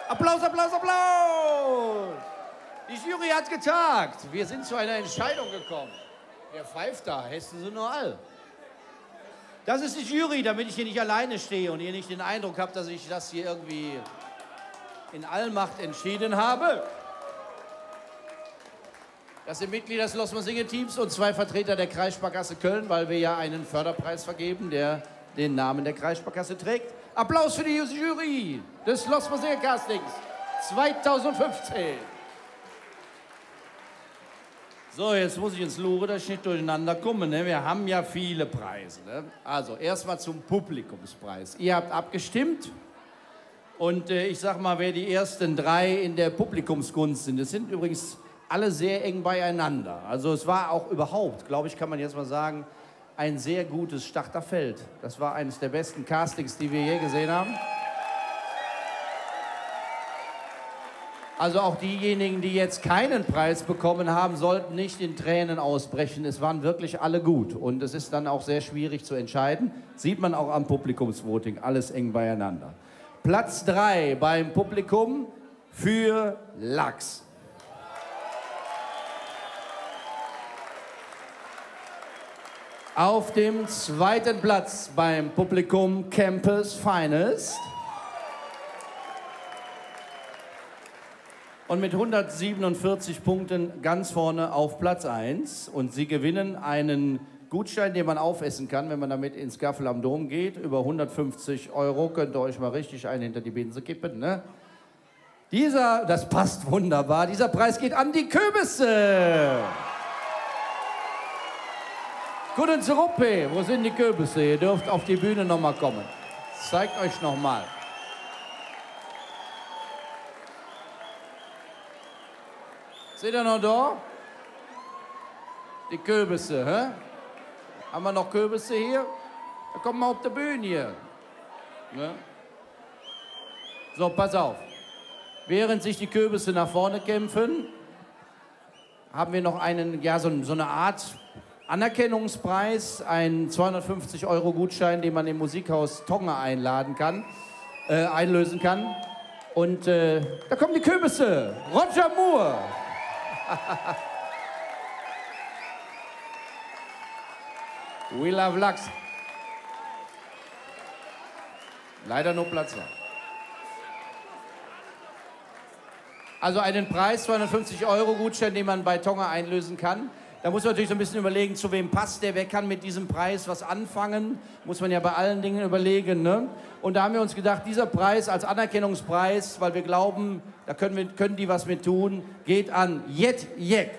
Applaus, Applaus, Applaus! Die Jury hat getagt. Wir sind zu einer Entscheidung gekommen. Wer pfeift da? Hessen Sie nur all. Das ist die Jury, damit ich hier nicht alleine stehe und ihr nicht den Eindruck habt, dass ich das hier irgendwie in Allmacht entschieden habe. Das sind Mitglieder des Losmer-Singe-Teams und 2 Vertreter der Kreissparkasse Köln, weil wir ja einen Förderpreis vergeben, der den Namen der Kreissparkasse trägt. Applaus für die Jury des Losmer-Singe-Castings 2015. So, jetzt muss ich ins Lure, dass ich nicht durcheinander komme. Ne? Wir haben ja viele Preise. Ne? Also, erstmal zum Publikumspreis. Ihr habt abgestimmt. Und ich sag mal, wer die ersten 3 in der Publikumsgunst sind, das sind übrigens alle sehr eng beieinander. Also, es war auch überhaupt, glaube ich, kann man jetzt mal sagen, ein sehr gutes Starterfeld. Das war eines der besten Castings, die wir je gesehen haben. Also auch diejenigen, die jetzt keinen Preis bekommen haben, sollten nicht in Tränen ausbrechen. Es waren wirklich alle gut. Und es ist dann auch sehr schwierig zu entscheiden. Sieht man auch am Publikumsvoting. Alles eng beieinander. Platz 3 beim Publikum für Lachs. Auf dem 2. Platz beim Publikum Campus Finest. Und mit 147 Punkten ganz vorne auf Platz 1. Und Sie gewinnen einen Gutschein, den man aufessen kann, wenn man damit ins Gaffel am Dom geht. Über 150 €. Könnt ihr euch mal richtig einen hinter die Binse kippen, ne? Das passt wunderbar. Dieser Preis geht an die Kürbisse. Guten Zeruppe, wo sind die Kürbisse? Ihr dürft auf die Bühne noch mal kommen. Zeigt euch noch mal. Seht ihr noch da? Die Kürbisse, hä? Haben wir noch Kürbisse hier? Da kommen wir auf die Bühne hier. Ne? So, pass auf. Während sich die Kürbisse nach vorne kämpfen, haben wir noch einen, ja, so eine Art Anerkennungspreis, einen 250 € Gutschein, den man im Musikhaus Tonga einlösen kann. Und da kommen die Kürbisse. Roger Moore. We love Lachs. Leider nur Platz 2. Also einen Preis, 250 € Gutschein, den man bei Tonga einlösen kann. Da muss man natürlich so ein bisschen überlegen, zu wem passt der, wer kann mit diesem Preis was anfangen. Muss man ja bei allen Dingen überlegen, ne? Und da haben wir uns gedacht, dieser Preis als Anerkennungspreis, weil wir glauben, da können die was mit tun, geht an Jet Jek.